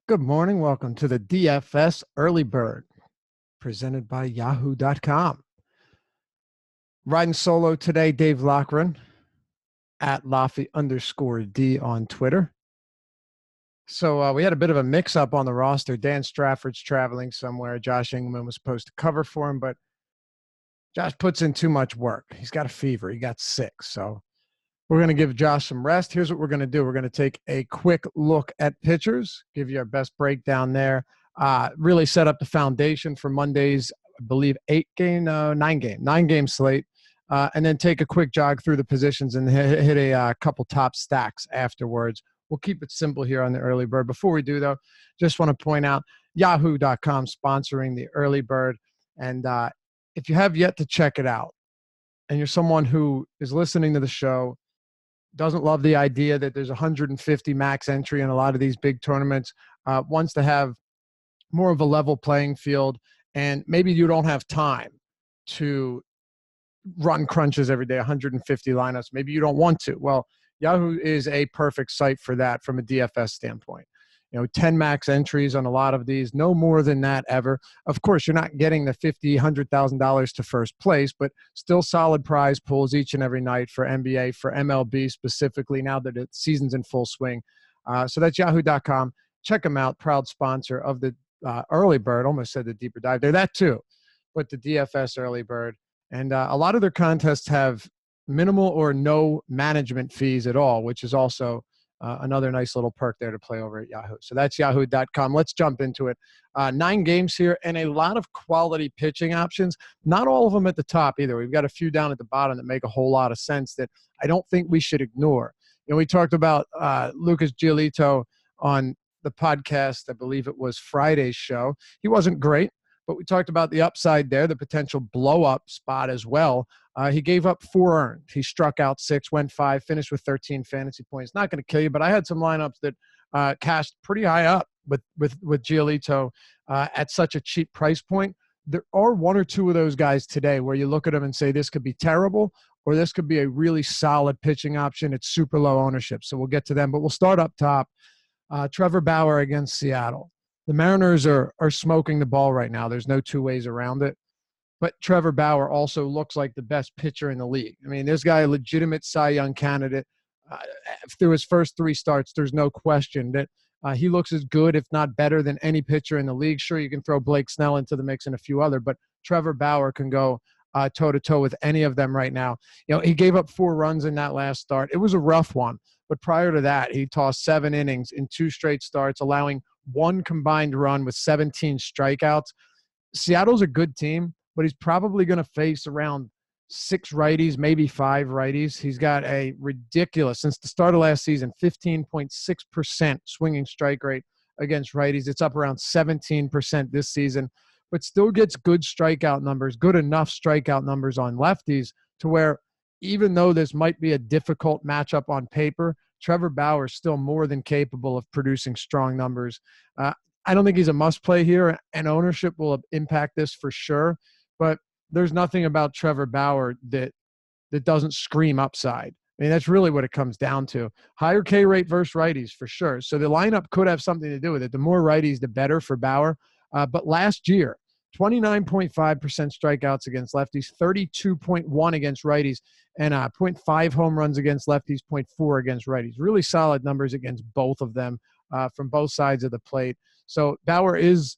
Good morning. Welcome to the DFS Early Bird presented by Yahoo.com. Riding solo today, Dave Lochran at Laffy_D on Twitter. So we had a bit of a mix-up on the roster. Dan Strafford's traveling somewhere. Josh Ingleman was supposed to cover for him, but Josh puts in too much work. He's got a fever. He got sick. So we're going to give Josh some rest. Here's what we're going to do. We're going to take a quick look at pitchers, give you our best breakdown there, really set up the foundation for Monday's, I believe, nine-game slate, and then take a quick jog through the positions and hit a couple top stacks afterwards. We'll keep it simple here on the Early Bird. Before we do, though, just want to point out Yahoo.com sponsoring the Early Bird. And if you have yet to check it out, and you're someone who is listening to the show, doesn't love the idea that there's 150 max entry in a lot of these big tournaments, wants to have more of a level playing field, and maybe you don't have time to run crunches every day, 150 lineups. Maybe you don't want to. Well, Yahoo is a perfect site for that from a DFS standpoint. 10 max entries on a lot of these, no more than that ever. Of course, you're not getting the $50,000, $100,000 to first place, but still solid prize pools each and every night for NBA, for MLB specifically, now that the season's in full swing. So that's yahoo.com. Check them out. Proud sponsor of the Early Bird. Almost said the Deeper Dive. They're that too, but the DFS Early Bird. And a lot of their contests have minimal or no management fees at all, which is also another nice little perk there to play over at Yahoo. So that's yahoo.com. Let's jump into it. 9 games here and a lot of quality pitching options. Not all of them at the top either. We've got a few down at the bottom that make a whole lot of sense that I don't think we should ignore. We talked about Lucas Giolito on the podcast. I believe it was Friday's show. He wasn't great, but we talked about the upside there, the potential blow-up spot as well. He gave up 4 earned. He struck out 6, went 5, finished with 13 fantasy points. Not going to kill you, but I had some lineups that cashed pretty high up with Giolito at such a cheap price point. There are 1 or 2 of those guys today where you look at them and say this could be terrible or this could be a really solid pitching option. It's super low ownership, so we'll get to them. But we'll start up top. Trevor Bauer against Seattle. The Mariners are smoking the ball right now. There's no 2 ways around it. But Trevor Bauer also looks like the best pitcher in the league. I mean, this guy, a legitimate Cy Young candidate. Through his first 3 starts, there's no question that he looks as good, if not better, than any pitcher in the league. Sure, you can throw Blake Snell into the mix and a few other, but Trevor Bauer can go toe-to-toe with any of them right now. He gave up 4 runs in that last start. It was a rough one. But prior to that, he tossed 7 innings in 2 straight starts, allowing 1 combined run with 17 strikeouts. Seattle's a good team, but he's probably going to face around 6 righties, maybe 5 righties. He's got a ridiculous, since the start of last season, 15.6% swinging strike rate against righties. It's up around 17% this season, but still gets good strikeout numbers, good enough strikeout numbers on lefties to where even though this might be a difficult matchup on paper, Trevor Bauer is still more than capable of producing strong numbers. I don't think he's a must-play here, and ownership will impact this for sure. But there's nothing about Trevor Bauer that doesn't scream upside. I mean, that's really what it comes down to. Higher K rate versus righties for sure. So the lineup could have something to do with it. The more righties, the better for Bauer. But last year, 29.5% strikeouts against lefties, 32.1 against righties, and 0.5 home runs against lefties, 0.4 against righties. Really solid numbers against both of them from both sides of the plate. So Bauer is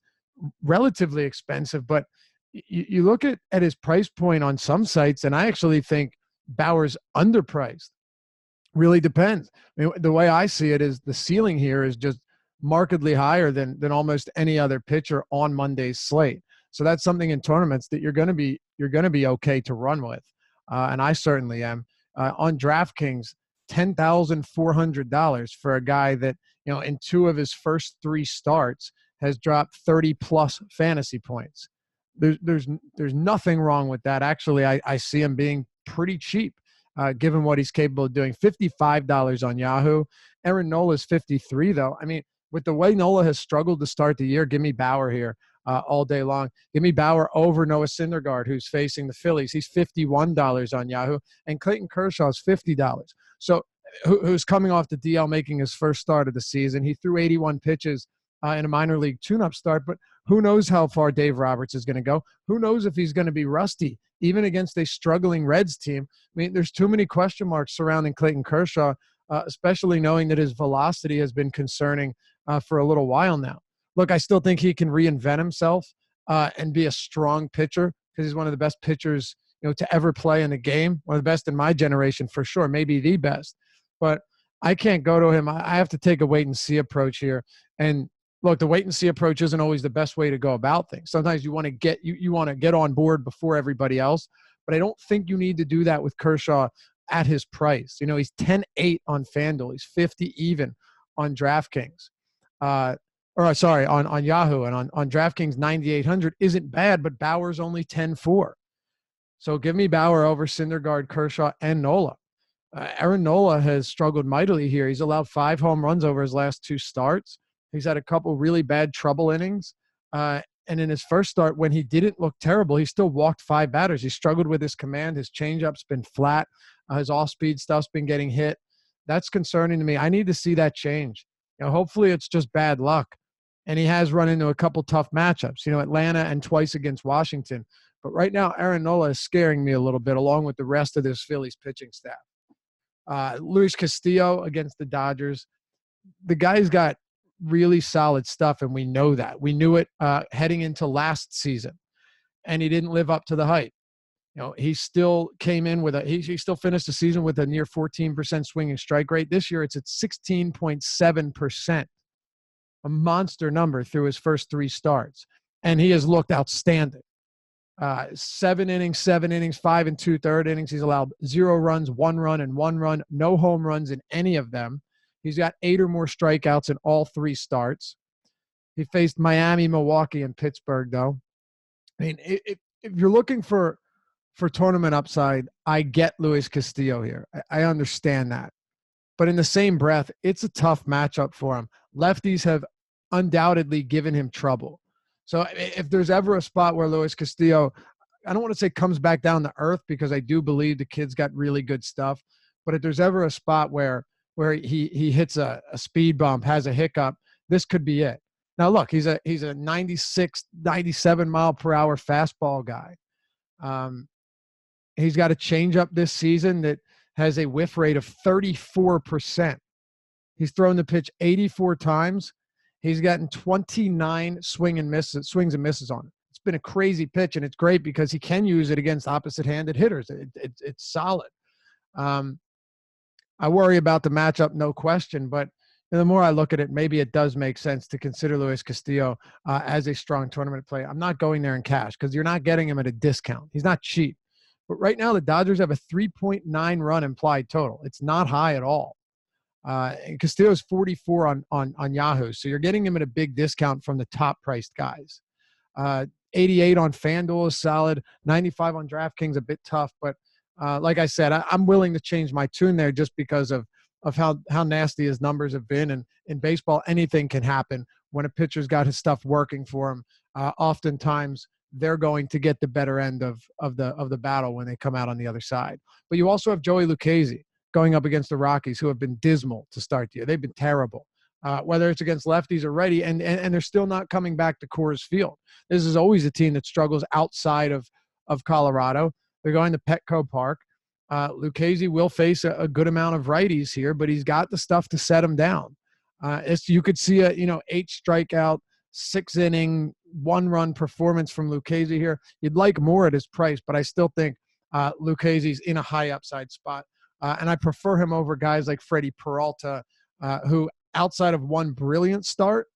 relatively expensive, but you look at his price point on some sites, and I actually think Bauer's underpriced. Really depends. I mean, the way I see it is the ceiling here is just markedly higher than almost any other pitcher on Monday's slate. So that's something in tournaments that you're going to be okay to run with, and I certainly am. On DraftKings, $10,400 for a guy that in 2 of his first 3 starts has dropped 30+ fantasy points. There's nothing wrong with that. Actually, I see him being pretty cheap, given what he's capable of doing. $55 on Yahoo. Aaron Nola's $53 though. I mean, with the way Nola has struggled to start the year, give me Bauer here all day long. Give me Bauer over Noah Syndergaard, who's facing the Phillies. He's $51 on Yahoo, and Clayton Kershaw's $50. So who's coming off the DL, making his first start of the season. He threw 81 pitches in a minor league tune-up start, but who knows how far Dave Roberts is going to go? Who knows if he's going to be rusty, even against a struggling Reds team? I mean, there's too many question marks surrounding Clayton Kershaw, especially knowing that his velocity has been concerning for a little while now. Look, I still think he can reinvent himself and be a strong pitcher because he's one of the best pitchers, to ever play in the game. One of the best in my generation for sure, maybe the best. But I can't go to him. I have to take a wait and see approach here. And look, the wait and see approach isn't always the best way to go about things. Sometimes you want to get on board before everybody else, but I don't think you need to do that with Kershaw at his price. He's 10-8 on FanDuel. He's 50 even on DraftKings. On Yahoo, and on DraftKings 9,800 isn't bad, but Bauer's only 10-4. So give me Bauer over Syndergaard, Kershaw, and Nola. Aaron Nola has struggled mightily here. He's allowed 5 home runs over his last 2 starts. He's had a couple really bad trouble innings. And in his first start, when he didn't look terrible, he still walked 5 batters. He struggled with his command. His changeup's been flat. His off-speed stuff's been getting hit. That's concerning to me. I need to see that change. Hopefully it's just bad luck. And he has run into a couple tough matchups, Atlanta and twice against Washington. But right now, Aaron Nola is scaring me a little bit, along with the rest of this Phillies pitching staff. Luis Castillo against the Dodgers. The guy's got really solid stuff, and we know that. We knew it heading into last season, and he didn't live up to the hype. He still came in with he still finished the season with a near 14% swinging strike rate. This year, it's at 16.7%. A monster number through his first 3 starts, and he has looked outstanding. 7 innings, 5 2/3 innings. He's allowed 0 runs, 1 run, and 1 run. No home runs in any of them. He's got 8 or more strikeouts in all 3 starts. He faced Miami, Milwaukee, and Pittsburgh, though. I mean, if you're looking for tournament upside, I get Luis Castillo here. I understand that. But in the same breath, it's a tough matchup for him. Lefties have undoubtedly given him trouble. So if there's ever a spot where Luis Castillo, I don't want to say comes back down to earth, because I do believe the kid's got really good stuff. But if there's ever a spot where he hits a speed bump, has a hiccup, this could be it. Now, look, he's a 96, 97 mile per hour fastball guy. He's got a changeup this season that has a whiff rate of 34%. He's thrown the pitch 84 times. He's gotten 29 swings and misses on it. It's been a crazy pitch, and it's great because he can use it against opposite-handed hitters. It's solid. I worry about the matchup, no question, but the more I look at it, maybe it does make sense to consider Luis Castillo as a strong tournament play. I'm not going there in cash because you're not getting him at a discount. He's not cheap. But right now, the Dodgers have a 3.9 run implied total. It's not high at all. And Castillo's 44 on Yahoo, so you're getting him at a big discount from the top-priced guys. 88 on FanDuel is solid. 95 on DraftKings, a bit tough. But like I said, I'm willing to change my tune there just because of how nasty his numbers have been. And in baseball, anything can happen when a pitcher's got his stuff working for him. Oftentimes, they're going to get the better end of the battle when they come out on the other side. But you also have Joey Lucchesi going up against the Rockies, who have been dismal to start the year. They've been terrible, whether it's against lefties or righty, and they're still not coming back to Coors Field. This is always a team that struggles outside of Colorado. They're going to Petco Park. Lucchesi will face a good amount of righties here, but he's got the stuff to set him down. You could see a 8 strikeout, 6 inning, 1 run performance from Lucchesi here. You'd like more at his price, but I still think Lucchesi's in a high upside spot. And I prefer him over guys like Freddie Peralta, who outside of one brilliant start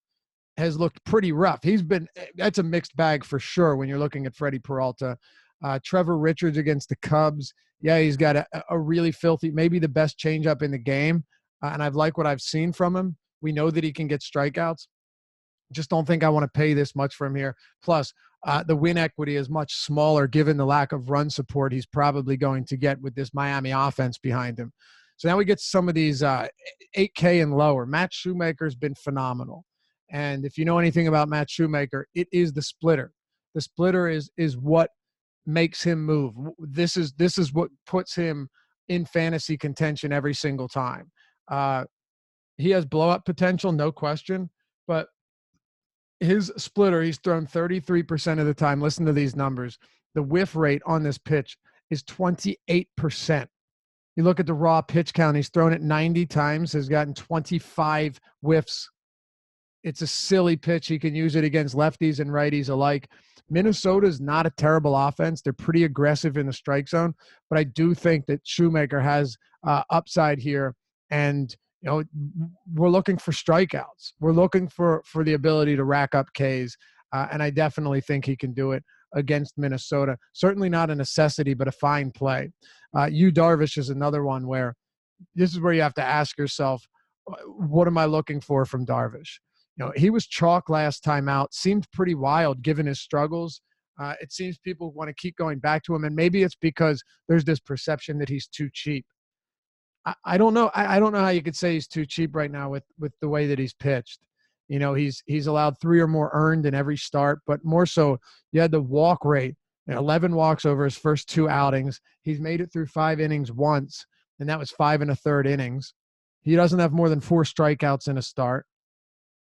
has looked pretty rough. That's a mixed bag for sure when you're looking at Freddie Peralta. Trevor Richards against the Cubs. Yeah, he's got a really filthy, maybe the best changeup in the game. And I've liked what I've seen from him. We know that he can get strikeouts. Just don't think I want to pay this much for him here. Plus, the win equity is much smaller given the lack of run support he's probably going to get with this Miami offense behind him. So now we get to some of these 8K and lower. Matt Shoemaker's been phenomenal. And if you know anything about Matt Shoemaker, it is the splitter. The splitter is what makes him move. This is what puts him in fantasy contention every single time. He has blow-up potential, no question. But his splitter, he's thrown 33% of the time. Listen to these numbers. The whiff rate on this pitch is 28%. You look at the raw pitch count, he's thrown it 90 times, has gotten 25 whiffs. It's a silly pitch. He can use it against lefties and righties alike. Minnesota's not a terrible offense. They're pretty aggressive in the strike zone, but I do think that Shoemaker has upside here. And, you know, we're looking for strikeouts. We're looking for the ability to rack up Ks. And I definitely think he can do it against Minnesota. Certainly not a necessity, but a fine play. Yu Darvish is another one where this is where you have to ask yourself, what am I looking for from Darvish? You know, he was chalk last time out, seemed pretty wild given his struggles. It seems people want to keep going back to him, and maybe it's because there's this perception that he's too cheap. I don't know. I don't know how you could say he's too cheap right now with the way that he's pitched. You know, he's allowed 3 or more earned in every start, but more so, you had the walk rate, 11 walks over his first 2 outings. He's made it through 5 innings once, and that was 5 1/3 innings. He doesn't have more than 4 strikeouts in a start.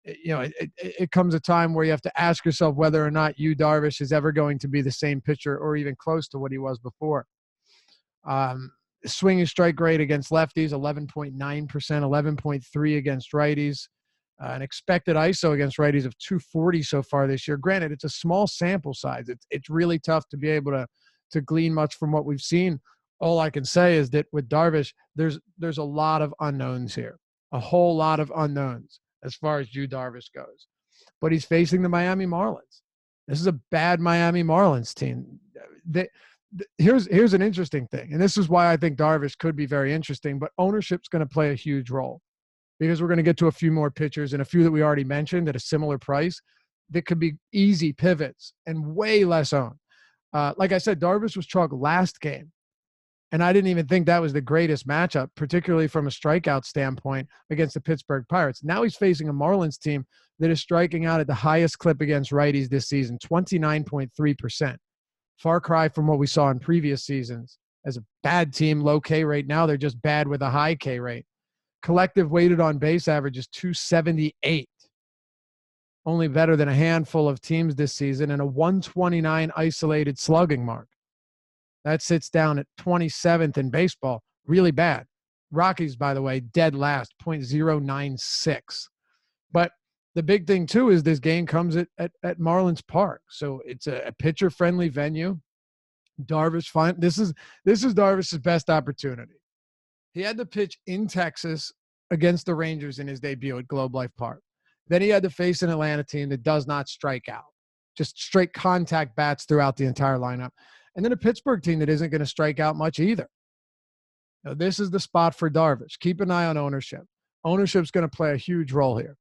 You know, it comes a time where you have to ask yourself whether or not Yu Darvish is ever going to be the same pitcher or even close to what he was before. Swinging strike rate against lefties, 11.9%, 11.3 against righties. An expected ISO against righties of 240 so far this year. Granted, it's a small sample size. It's really tough to be able to glean much from what we've seen. All I can say is that with Darvish, there's a lot of unknowns here, a whole lot of unknowns as far as Yu Darvish goes. But he's facing the Miami Marlins. This is a bad Miami Marlins team. Here's an interesting thing, and this is why I think Darvish could be very interesting, but ownership's going to play a huge role because we're going to get to a few more pitchers and a few that we already mentioned at a similar price that could be easy pivots and way less owned. Like I said, Darvish was chalk last game. And I didn't even think that was the greatest matchup, particularly from a strikeout standpoint against the Pittsburgh Pirates. Now he's facing a Marlins team that is striking out at the highest clip against righties this season, 29.3%. Far cry from what we saw in previous seasons. As a bad team, low K rate. Now they're just bad with a high K rate. Collective weighted on base average is 278. Only better than a handful of teams this season, and a 129 isolated slugging mark. That sits down at 27th in baseball. Really bad. Rockies, by the way, dead last, 0.096. But the big thing, too, is this game comes at Marlins Park. So it's a pitcher-friendly venue. Darvish, this is Darvish's best opportunity. He had to pitch in Texas against the Rangers in his debut at Globe Life Park. Then he had to face an Atlanta team that does not strike out. Just straight contact bats throughout the entire lineup. And then a Pittsburgh team that isn't going to strike out much either. Now, this is the spot for Darvish. Keep an eye on ownership. Ownership's going to play a huge role here.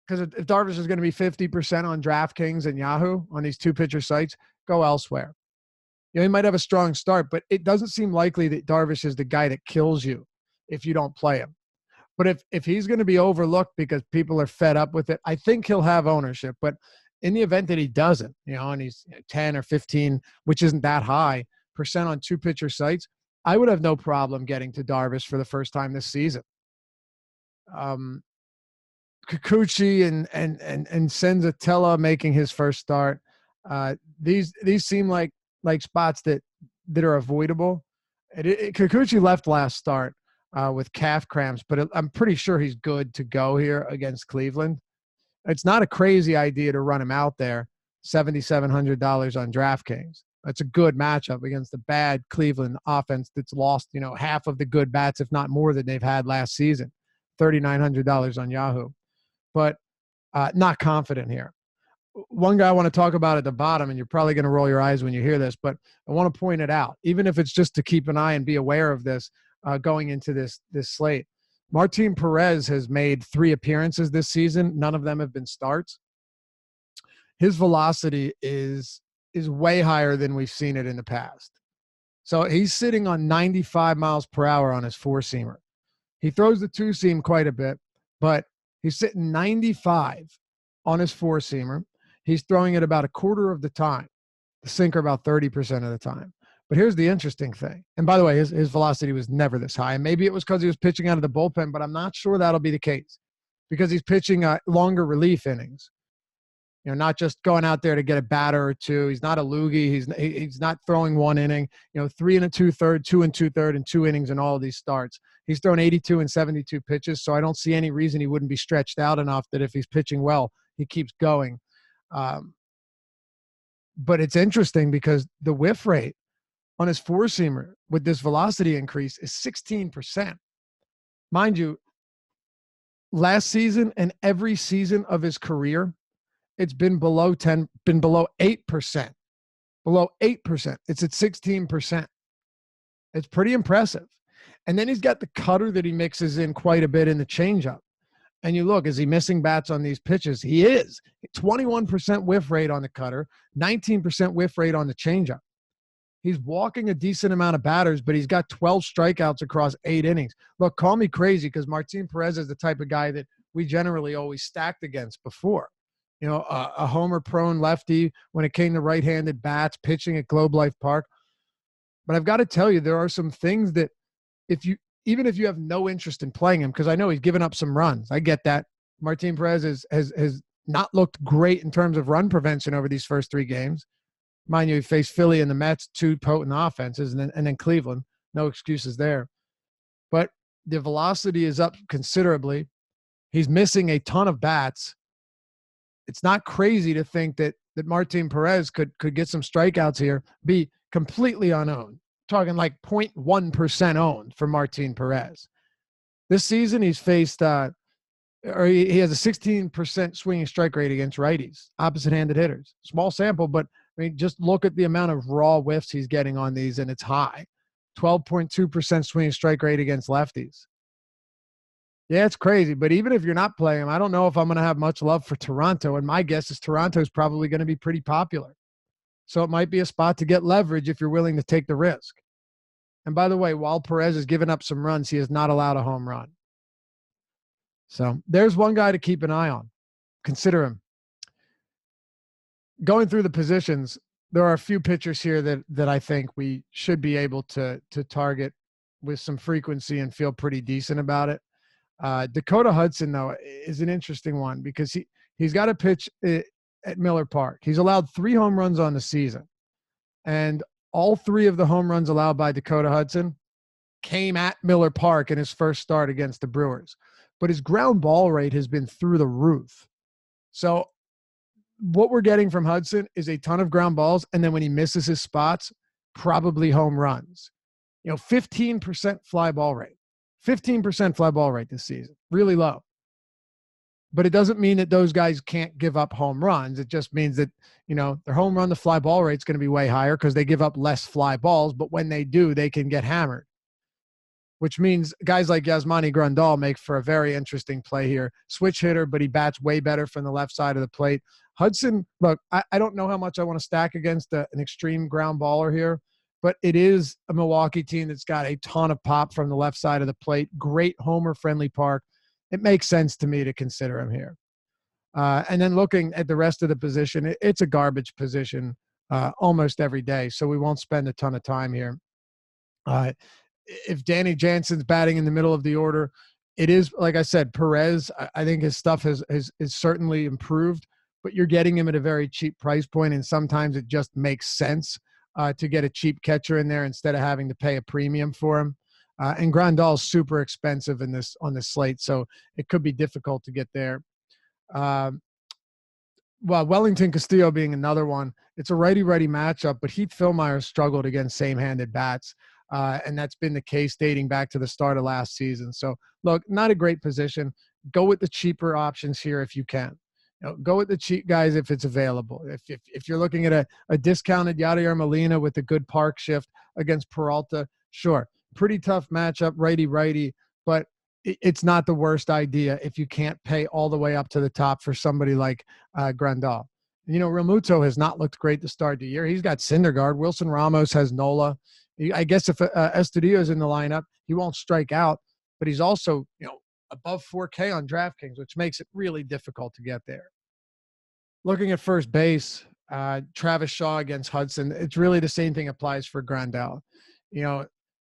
Because if Darvish is going to be 50% on DraftKings and Yahoo on these 2-pitcher sites, go elsewhere. You know, he might have a strong start, but it doesn't seem likely that Darvish is the guy that kills you if you don't play him. But if he's going to be overlooked because people are fed up with it, I think he'll have ownership. But in the event that he doesn't, and he's 10 or 15, which isn't that high, percent on 2-pitcher sites, I would have no problem getting to Darvish for the first time this season. Kikuchi and Senzatella making his first start. These seem like spots that are avoidable. Kikuchi left last start with calf cramps, but I'm pretty sure he's good to go here against Cleveland. It's not a crazy idea to run him out there, $7,700 on DraftKings. That's a good matchup against the bad Cleveland offense that's lost, half of the good bats, if not more, than they've had last season. $3,900 on Yahoo. But not confident here. One guy I want to talk about at the bottom, and you're probably going to roll your eyes when you hear this, but I want to point it out, even if it's just to keep an eye and be aware of this going into this slate. Martin Perez has made 3 appearances this season. None of them have been starts. His velocity is way higher than we've seen it in the past. So he's sitting on 95 miles per hour on his 4-seamer. He throws the 2-seam quite a bit, but he's sitting 95 on his 4-seamer. He's throwing it about a quarter of the time, the sinker about 30% of the time. But here's the interesting thing. And by the way, his velocity was never this high. And maybe it was because he was pitching out of the bullpen, but I'm not sure that'll be the case because he's pitching longer relief innings. Not just going out there to get a batter or two. He's not a loogie. He's not throwing one inning. 3 and 2/3, 2 and 2/3, and 2 innings in all of these starts. He's thrown 82 and 72 pitches, so I don't see any reason he wouldn't be stretched out enough that if he's pitching well, he keeps going. But it's interesting because the whiff rate on his four-seamer with this velocity increase is 16%. Mind you, last season and every season of his career, it's been below 8%. Below 8%. It's at 16%. It's pretty impressive. And then he's got the cutter that he mixes in quite a bit in the changeup. And you look, is he missing bats on these pitches? He is. 21% whiff rate on the cutter, 19% whiff rate on the changeup. He's walking a decent amount of batters, but he's got 12 strikeouts across 8 innings. Look, call me crazy because Martin Perez is the type of guy that we generally always stacked against before. A homer-prone lefty when it came to right-handed bats, pitching at Globe Life Park. But I've got to tell you, there are some things that even if you have no interest in playing him, because I know he's given up some runs. I get that. Martin Perez has not looked great in terms of run prevention over these first 3 games. Mind you, he faced Philly and the Mets, 2 potent offenses, and then Cleveland. No excuses there. But the velocity is up considerably. He's missing a ton of bats. It's not crazy to think that Martin Perez could get some strikeouts here, be completely unowned. Talking like 0.1% owned for Martin Perez. This season, he's faced, he has a 16% swinging strike rate against righties, opposite-handed hitters. Small sample, but just look at the amount of raw whiffs he's getting on these, and it's high. 12.2% swinging strike rate against lefties. Yeah, it's crazy, but even if you're not playing him, I don't know if I'm going to have much love for Toronto, and my guess is Toronto is probably going to be pretty popular. So it might be a spot to get leverage if you're willing to take the risk. And by the way, while Perez has given up some runs, he has not allowed a home run. So there's one guy to keep an eye on. Consider him. Going through the positions, there are a few pitchers here that I think we should be able to target with some frequency and feel pretty decent about it. Dakota Hudson, though, is an interesting one because he's got to pitch at Miller Park. He's allowed 3 home runs on the season. And all 3 of the home runs allowed by Dakota Hudson came at Miller Park in his first start against the Brewers. But his ground ball rate has been through the roof. So what we're getting from Hudson is a ton of ground balls, and then when he misses his spots, probably home runs. 15% fly ball rate. 15% fly ball rate this season. Really low. But it doesn't mean that those guys can't give up home runs. It just means that, their home run to fly ball rate is going to be way higher because they give up less fly balls, but when they do, they can get hammered. Which means guys like Yasmani Grandal make for a very interesting play here. Switch hitter, but he bats way better from the left side of the plate. Hudson, look, I don't know how much I want to stack against an extreme ground baller here, but it is a Milwaukee team that's got a ton of pop from the left side of the plate. Great homer-friendly park. It makes sense to me to consider him here. And then looking at the rest of the position, it's a garbage position almost every day, so we won't spend a ton of time here. If Danny Jansen's batting in the middle of the order, it is, like I said, Perez. I think his stuff is certainly improved, but you're getting him at a very cheap price point, and sometimes it just makes sense to get a cheap catcher in there instead of having to pay a premium for him. And Grandal's super expensive on this slate, so it could be difficult to get there. Well, Wellington Castillo being another one. It's a righty-righty matchup, but Heath Fillmyer struggled against same-handed bats. And that's been the case dating back to the start of last season. So, look, not a great position. Go with the cheaper options here if you can. Go with the cheap guys if it's available. If you're looking at a discounted Yadier Molina with a good park shift against Peralta, sure. Pretty tough matchup, righty-righty, but it's not the worst idea if you can't pay all the way up to the top for somebody like Grandal. Realmuto has not looked great to start the year. He's got Syndergaard. Wilson Ramos has Nola. I guess if Estudillo's in the lineup, he won't strike out, but he's also, above 4K on DraftKings, which makes it really difficult to get there. Looking at first base, Travis Shaw against Hudson, it's really the same thing applies for Grandal.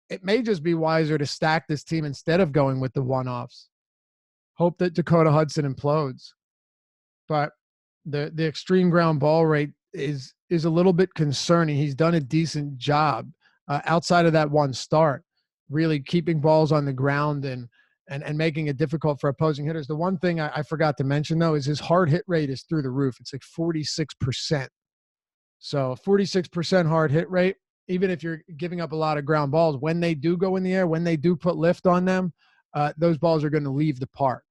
It may just be wiser to stack this team instead of going with the one-offs. Hope that Dakota Hudson implodes. But the extreme ground ball rate is a little bit concerning. He's done a decent job outside of that one start, really keeping balls on the ground and making it difficult for opposing hitters. The one thing I forgot to mention, though, is his hard hit rate is through the roof. It's like 46%. So 46% hard hit rate, even if you're giving up a lot of ground balls, when they do go in the air, when they do put lift on them, those balls are going to leave the park.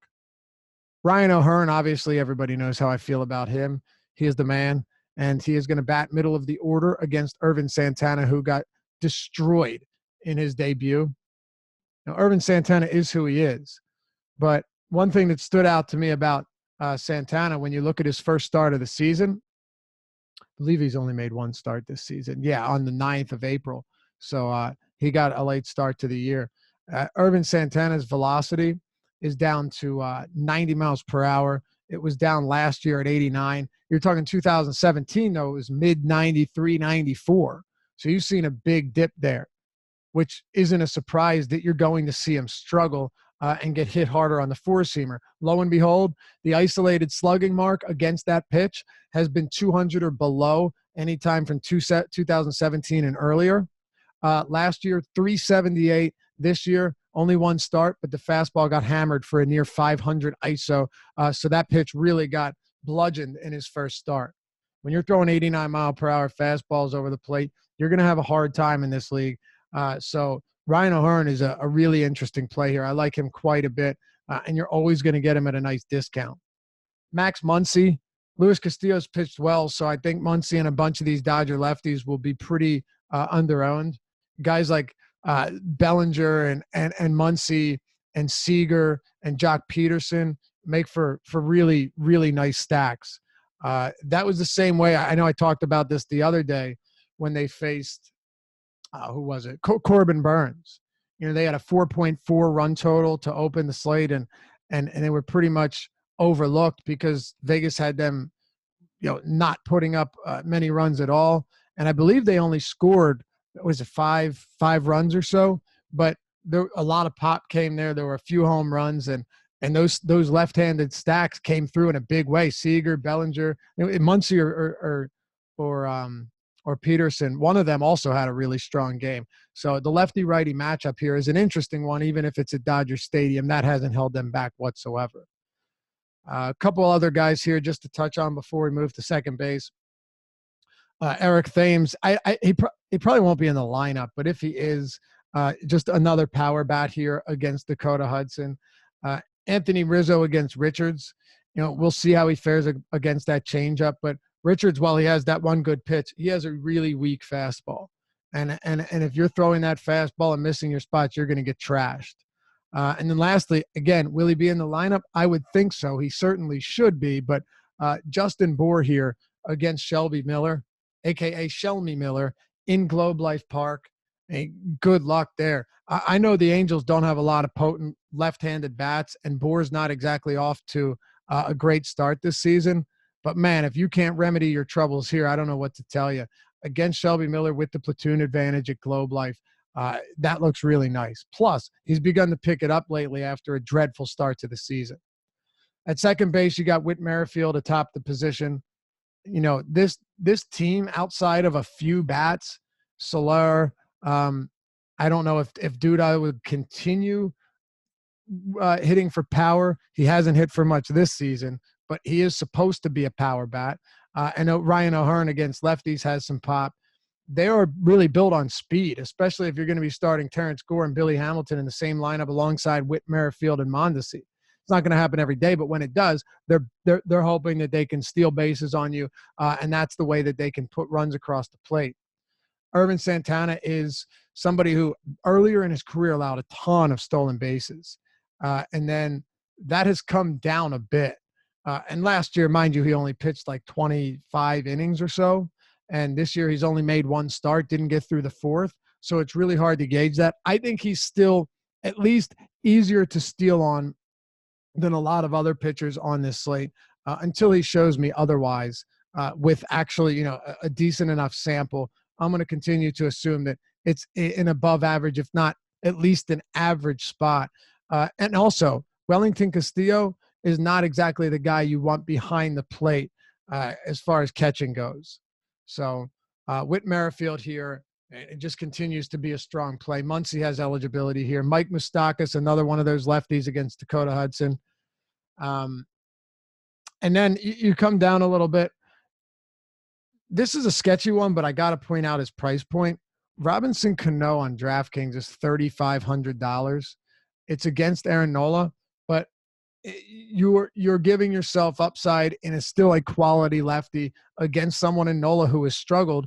Ryan O'Hearn, obviously, everybody knows how I feel about him. He is the man, and he is going to bat middle of the order against Ervin Santana, who got destroyed in his debut. Now, Ervin Santana is who he is, but one thing that stood out to me about Santana, when you look at his first start of the season, I believe he's only made one start this season. Yeah, on the 9th of April. So he got a late start to the year. Ervin Santana's velocity is down to 90 miles per hour. It was down last year at 89. You're talking 2017, though, it was mid 93, 94. So you've seen a big dip there, which isn't a surprise that you're going to see him struggle and get hit harder on the four-seamer. Lo and behold, the isolated slugging mark against that pitch has been 200 or below anytime from 2017 and earlier. Last year, 378. This year, only one start, but the fastball got hammered for a near 500 ISO. So that pitch really got bludgeoned in his first start. When you're throwing 89-mile-per-hour fastballs over the plate, you're going to have a hard time in this league. So Ryan O'Hearn is a really interesting play here. I like him quite a bit, and you're always going to get him at a nice discount. Max Muncy, Luis Castillo's pitched well, so I think Muncy and a bunch of these Dodger lefties will be pretty under-owned. Guys like Bellinger and Muncy and Seager and Jock Peterson make for really, really nice stacks. That was the same way. I know I talked about this the other day when they faced who was it? Corbin Burns. You know, they had a 4.4 run total to open the slate, and they were pretty much overlooked because Vegas had them, you know, not putting up many runs at all. And I believe they only scored, was it five runs or so? But there a lot of pop came there. There were a few home runs, and those left-handed stacks came through in a big way. Seager, Bellinger, Muncy or Peterson, one of them also had a really strong game. So the lefty-righty matchup here is an interesting one, even if it's at Dodger Stadium. That hasn't held them back whatsoever. A couple other guys here just to touch on before we move to second base. Eric Thames, he probably won't be in the lineup, but if he is, just another power bat here against Dakota Hudson. Anthony Rizzo against Richards. You know, we'll see how he fares against that changeup, but Richards, while he has that one good pitch, he has a really weak fastball. And if you're throwing that fastball and missing your spots, you're going to get trashed. And then lastly, again, will he be in the lineup? I would think so. He certainly should be. But Justin Bour here against Shelby Miller, a.k.a. Shelmy Miller, in Globe Life Park. Hey, good luck there. I know the Angels don't have a lot of potent left-handed bats, and Bour's not exactly off to a great start this season. But, man, if you can't remedy your troubles here, I don't know what to tell you. Against Shelby Miller with the platoon advantage at Globe Life, that looks really nice. Plus, he's begun to pick it up lately after a dreadful start to the season. At second base, you got Whit Merrifield atop the position. You know, this team, outside of a few bats, Soler, I don't know if Duda would continue hitting for power. He hasn't hit for much this season, but he is supposed to be a power bat. I know Ryan O'Hearn against lefties has some pop. They are really built on speed, especially if you're going to be starting Terrence Gore and Billy Hamilton in the same lineup alongside Whit Merrifield and Mondesi. It's not going to happen every day, but when it does, they're hoping that they can steal bases on you, and that's the way that they can put runs across the plate. Ervin Santana is somebody who earlier in his career allowed a ton of stolen bases, and then that has come down a bit. And last year, mind you, he only pitched like 25 innings or so. And this year he's only made one start, didn't get through the fourth. So it's really hard to gauge that. I think he's still at least easier to steal on than a lot of other pitchers on this slate until he shows me otherwise with actually, you know, a decent enough sample. I'm going to continue to assume that it's an above average, if not at least an average spot. And also, Wellington Castillo is not exactly the guy you want behind the plate as far as catching goes. So Whit Merrifield here, it just continues to be a strong play. Muncy has eligibility here. Mike Moustakas, another one of those lefties against Dakota Hudson. And then you come down a little bit. This is a sketchy one, but I got to point out his price point. Robinson Cano on DraftKings is $3,500. It's against Aaron Nola, but you're giving yourself upside and is still a quality lefty against someone in Nola who has struggled.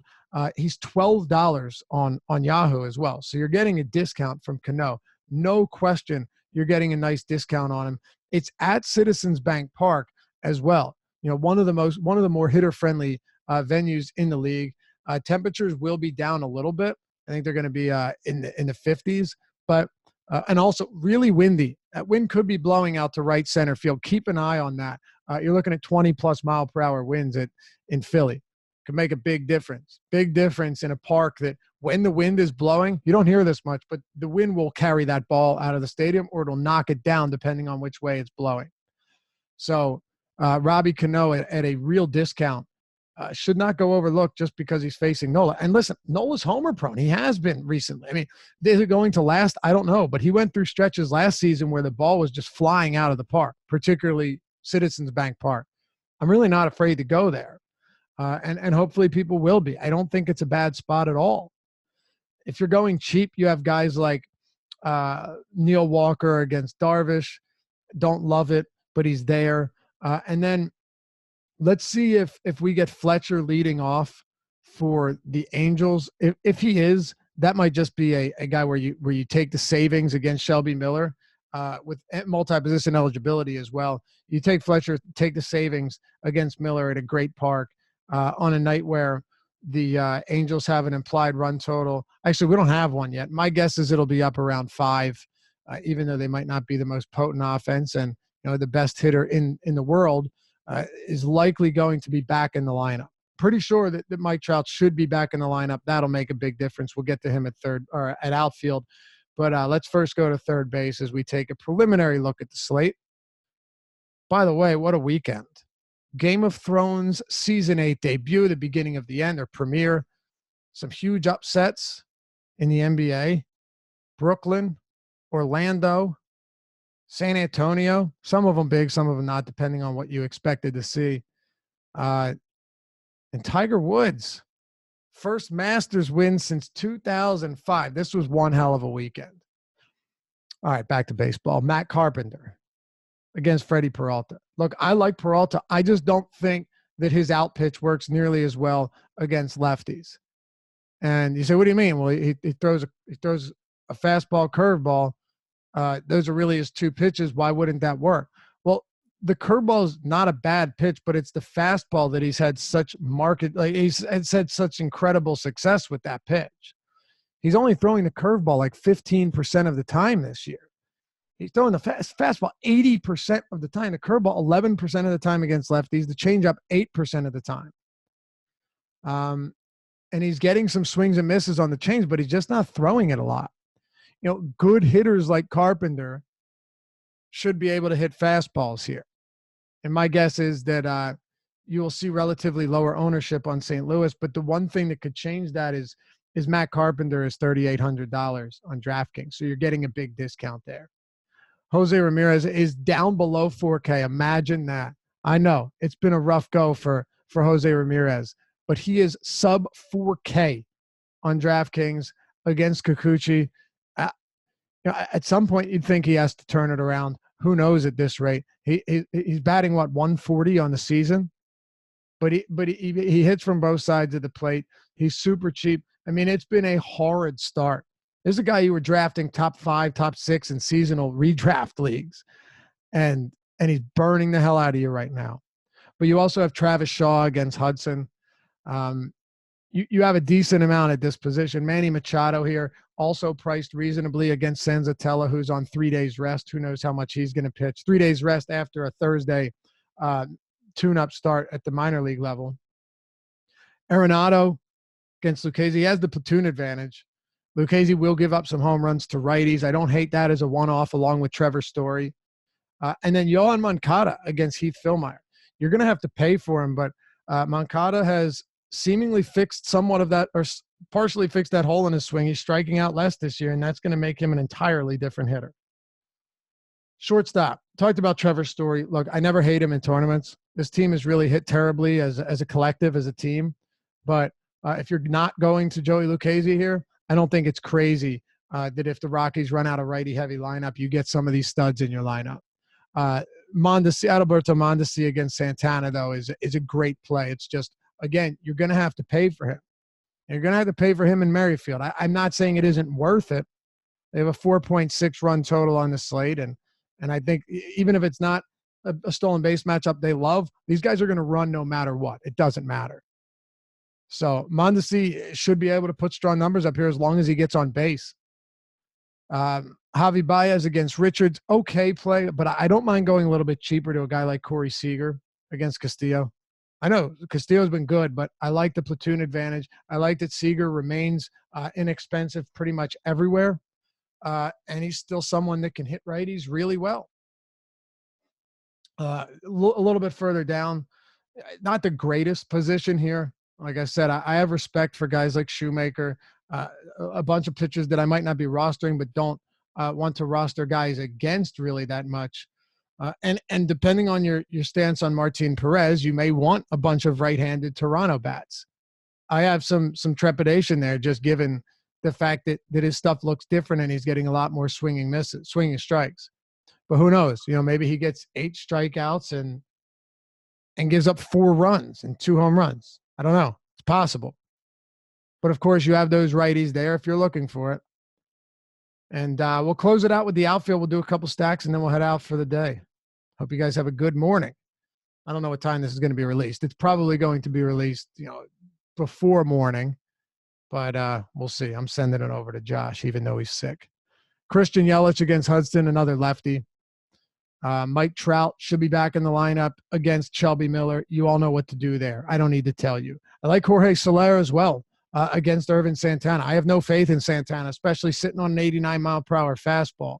He's $12 on Yahoo as well. So you're getting a discount from Cano. No question, you're getting a nice discount on him. It's at Citizens Bank Park as well. You know, one of the more hitter-friendly venues in the league. Temperatures will be down a little bit. I think they're going to be in the 50s, but and also really windy. That wind could be blowing out to right center field. Keep an eye on that. You're looking at 20+ mile per hour winds in Philly. Could make a big difference. Big difference in a park that when the wind is blowing, you don't hear this much, but the wind will carry that ball out of the stadium or it'll knock it down depending on which way it's blowing. So Robbie Cano at a real discount should not go overlooked just because he's facing Nola. And listen, Nola's homer prone. He has been recently. I mean, is it going to last? I don't know. But he went through stretches last season where the ball was just flying out of the park, particularly Citizens Bank Park. I'm really not afraid to go there. And hopefully people will be. I don't think it's a bad spot at all. If you're going cheap, you have guys like Neil Walker against Darvish. Don't love it, but he's there. And then let's see if we get Fletcher leading off for the Angels. If he is, that might just be a guy where you take the savings against Shelby Miller with multi-position eligibility as well. You take Fletcher, take the savings against Miller at a great park on a night where the Angels have an implied run total. Actually, we don't have one yet. My guess is it'll be up around 5, even though they might not be the most potent offense and the best hitter in the world. Is likely going to be back in the lineup. Pretty sure that Mike Trout should be back in the lineup. That'll make a big difference. We'll get to him at third or at outfield. But let's first go to third base as we take a preliminary look at the slate. By the way, what a weekend. Game of Thrones Season 8 debut, the beginning of the end, or premiere. Some huge upsets in the NBA. Brooklyn, Orlando, San Antonio, some of them big, some of them not, depending on what you expected to see. And Tiger Woods, first Masters win since 2005. This was one hell of a weekend. All right, back to baseball. Matt Carpenter against Freddie Peralta. Look, I like Peralta. I just don't think that his out pitch works nearly as well against lefties. And you say, what do you mean? Well, he throws a fastball, curveball. Those are really his two pitches. Why wouldn't that work? Well, the curveball is not a bad pitch, but it's the fastball that he's had such he's had such incredible success with that pitch. He's only throwing the curveball like 15% of the time this year. He's throwing the fastball 80% of the time, the curveball 11% of the time against lefties, the changeup 8% of the time. And he's getting some swings and misses on the change, but he's just not throwing it a lot. Good hitters like Carpenter should be able to hit fastballs here. And my guess is that you will see relatively lower ownership on St. Louis. But the one thing that could change that is Matt Carpenter is $3,800 on DraftKings. So you're getting a big discount there. Jose Ramirez is down below 4K. Imagine that. I know it's been a rough go for Jose Ramirez, but he is sub 4K on DraftKings against Kikuchi. At some point, you'd think he has to turn it around. Who knows at this rate? He's batting, 140 on the season? But he hits from both sides of the plate. He's super cheap. I mean, it's been a horrid start. This is a guy you were drafting top 5, top 6 in seasonal redraft leagues. And he's burning the hell out of you right now. But you also have Travis Shaw against Hudson. You have a decent amount at this position. Manny Machado here, also priced reasonably against Senzatella, who's on 3 days rest. Who knows how much he's going to pitch. 3 days rest after a Thursday tune-up start at the minor league level. Arenado against Lucchesi. He has the platoon advantage. Lucchesi will give up some home runs to righties. I don't hate that as a one-off along with Trevor Story. And then Yohan Moncada against Heath Fillmyer. You're going to have to pay for him, but Moncada has seemingly fixed somewhat of that, or partially fixed that hole in his swing. He's striking out less this year, and that's going to make him an entirely different hitter. Shortstop. Talked about Trevor Story. Look, I never hate him in tournaments. This team has really hit terribly as a collective, as a team. But if you're not going to Joey Lucchesi here, I don't think it's crazy that if the Rockies run out a righty-heavy lineup, you get some of these studs in your lineup. Mondesi, Adalberto Mondesi against Santana, though, is a great play. It's just, again, you're going to have to pay for him. You're going to have to pay for him in Merrifield. I'm not saying it isn't worth it. They have a 4.6 run total on the slate, and I think even if it's not a stolen base matchup they love, these guys are going to run no matter what. It doesn't matter. So Mondesi should be able to put strong numbers up here as long as he gets on base. Javi Baez against Richards, okay play, but I don't mind going a little bit cheaper to a guy like Corey Seager against Castillo. I know Castillo's been good, but I like the platoon advantage. I like that Seager remains inexpensive pretty much everywhere, and he's still someone that can hit righties really well. A little bit further down, not the greatest position here. Like I said, I have respect for guys like Shoemaker, a bunch of pitchers that I might not be rostering, but don't want to roster guys against really that much. And depending on your stance on Martin Perez, you may want a bunch of right-handed Toronto bats. I have some trepidation there, just given the fact that his stuff looks different and he's getting a lot more swinging strikes. But who knows? Maybe he gets 8 strikeouts and gives up 4 runs and 2 home runs. I don't know. It's possible. But of course, you have those righties there if you're looking for it. And we'll close it out with the outfield. We'll do a couple stacks and then we'll head out for the day. Hope you guys have a good morning. I don't know what time this is going to be released. It's probably going to be released, before morning, but we'll see. I'm sending it over to Josh, even though he's sick. Christian Yelich against Hudson, another lefty. Mike Trout should be back in the lineup against Shelby Miller. You all know what to do there. I don't need to tell you. I like Jorge Soler as well against Irvin Santana. I have no faith in Santana, especially sitting on an 89-mile-per-hour fastball.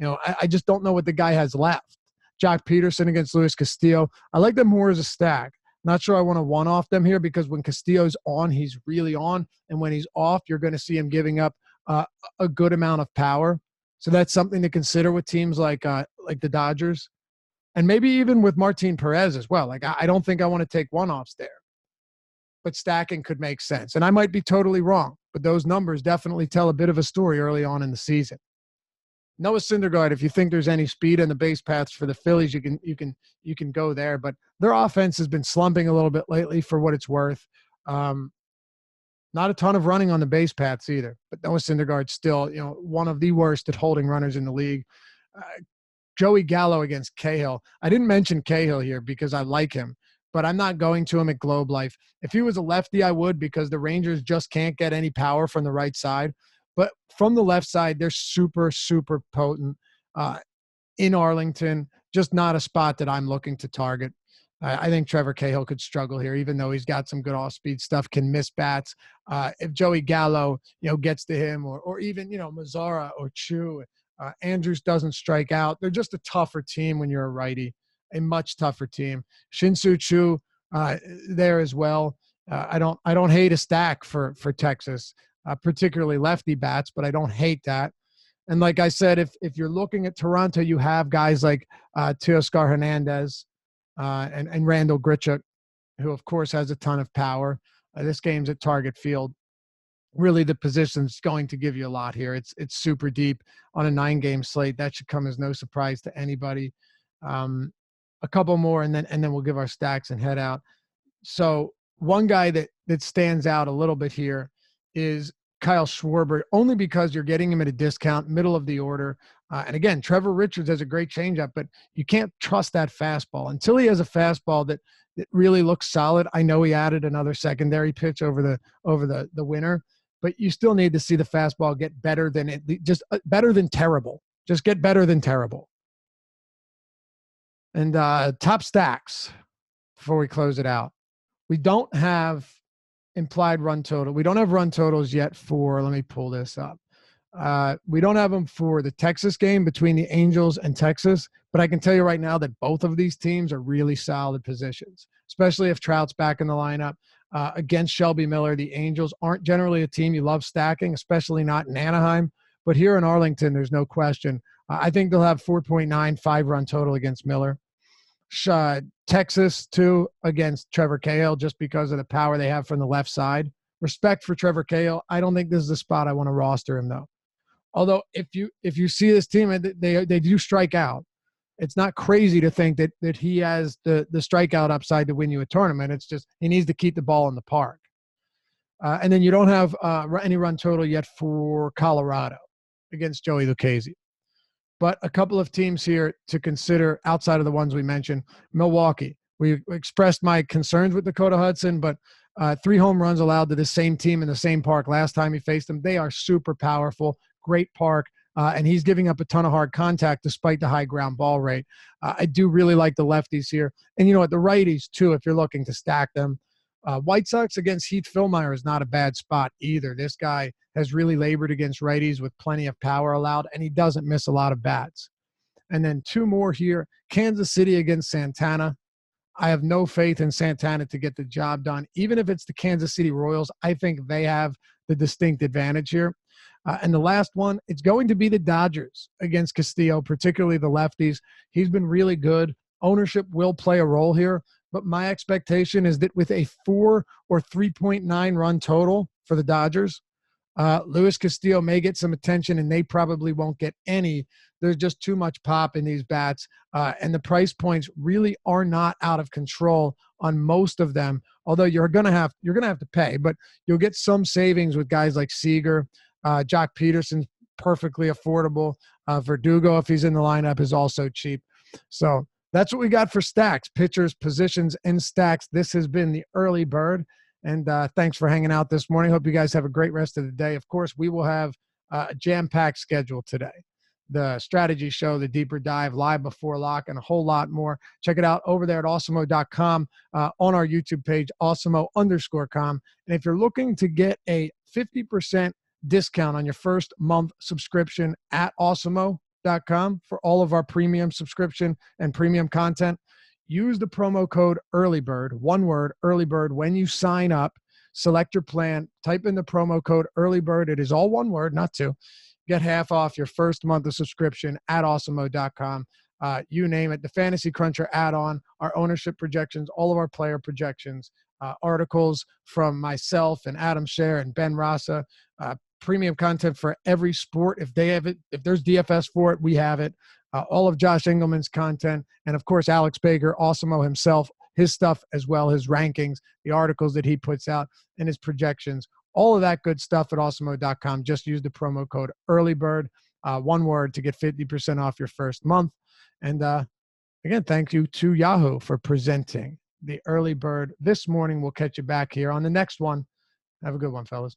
I just don't know what the guy has left. Jock Peterson against Luis Castillo. I like them more as a stack. Not sure I want to one-off them here because when Castillo's on, he's really on. And when he's off, you're going to see him giving up a good amount of power. So that's something to consider with teams like the Dodgers. And maybe even with Martin Perez as well. I don't think I want to take one-offs there. But stacking could make sense. And I might be totally wrong, but those numbers definitely tell a bit of a story early on in the season. Noah Syndergaard, if you think there's any speed in the base paths for the Phillies, you can go there. But their offense has been slumping a little bit lately for what it's worth. Not a ton of running on the base paths either. But Noah Syndergaard's still, one of the worst at holding runners in the league. Joey Gallo against Cahill. I didn't mention Cahill here because I like him, but I'm not going to him at Globe Life. If he was a lefty, I would, because the Rangers just can't get any power from the right side. But from the left side, they're super, super potent in Arlington. Just not a spot that I'm looking to target. I think Trevor Cahill could struggle here, even though he's got some good off-speed stuff, can miss bats. If Joey Gallo, gets to him, or even, Mazzara or Chu, Andrews doesn't strike out. They're just a tougher team when you're a righty, a much tougher team. Shin-Soo Choo there as well. I don't hate a stack for Texas. Particularly lefty bats, but I don't hate that. And like I said, if you're looking at Toronto, you have guys like Teoscar Hernandez and Randall Grichuk, who of course has a ton of power. This game's at Target Field. Really, the position's going to give you a lot here. It's super deep on a 9-game slate. That should come as no surprise to anybody. A couple more, and then we'll give our stacks and head out. So one guy that stands out a little bit here is Kyle Schwarber, only because you're getting him at a discount, middle of the order. And again, Trevor Richards has a great changeup, but you can't trust that fastball until he has a fastball that really looks solid. I know he added another secondary pitch over the winter, but you still need to see the fastball get better than better than terrible. Just get better than terrible. And top stacks before we close it out. We don't have implied run total. We don't have run totals yet for, let me pull this up. We don't have them for the Texas game between the Angels and Texas, but I can tell you right now that both of these teams are really solid positions, especially if Trout's back in the lineup. Against Shelby Miller, the Angels aren't generally a team you love stacking, especially not in Anaheim. But here in Arlington, there's no question. I think they'll have 4.95 run total against Miller. Texas, too, against Trevor Cahill, just because of the power they have from the left side. Respect for Trevor Cahill. I don't think this is the spot I want to roster him, though. Although if you see this team, they do strike out. It's not crazy to think that he has the strikeout upside to win you a tournament. It's just he needs to keep the ball in the park. And then you don't have any run total yet for Colorado against Joey Lucchesi. But a couple of teams here to consider outside of the ones we mentioned. Milwaukee. We expressed my concerns with Dakota Hudson, but 3 home runs allowed to the same team in the same park last time he faced them. They are super powerful, great park, and he's giving up a ton of hard contact despite the high ground ball rate. I do really like the lefties here. And you know what? The righties, too, if you're looking to stack them. White Sox against Heath Fillmyer is not a bad spot either. This guy has really labored against righties with plenty of power allowed, and he doesn't miss a lot of bats. And then 2 more here. Kansas City against Santana. I have no faith in Santana to get the job done. Even if it's the Kansas City Royals, I think they have the distinct advantage here. And the last one, it's going to be the Dodgers against Castillo, particularly the lefties. He's been really good. Ownership will play a role here, but my expectation is that with a 4 or 3.9 run total for the Dodgers, Luis Castillo may get some attention, and they probably won't get any. There's just too much pop in these bats, and the price points really are not out of control on most of them. Although you're gonna have to pay, but you'll get some savings with guys like Seager, Jock Peterson's perfectly affordable. Verdugo, if he's in the lineup, is also cheap. So that's what we got for stacks, pitchers, positions, and stacks. This has been the Early Bird. And thanks for hanging out this morning. Hope you guys have a great rest of the day. Of course, we will have a jam-packed schedule today. The strategy show, the deeper dive, live before lock, and a whole lot more. Check it out over there at awesemo.com, on our YouTube page, awesemo_com. And if you're looking to get a 50% discount on your first month subscription at awesemo.com for all of our premium subscription and premium content, use the promo code EARLYBIRD, one word, EARLYBIRD, when you sign up. Select your plan, type in the promo code EARLYBIRD. It is all one word, not two. Get half off your first month of subscription at awesemo.com. You name it, the Fantasy Cruncher add-on, our ownership projections, all of our player projections, articles from myself and Adam Scher and Ben Rasa, premium content for every sport. If they have it, if there's DFS for it, we have it. All of Josh Engelman's content, and of course, Alex Baker, Awesemo himself, his stuff as well, his rankings, the articles that he puts out, and his projections. All of that good stuff at awesemo.com. Just use the promo code EARLYBIRD, one word, to get 50% off your first month. And again, thank you to Yahoo for presenting the Early Bird this morning. We'll catch you back here on the next one. Have a good one, fellas.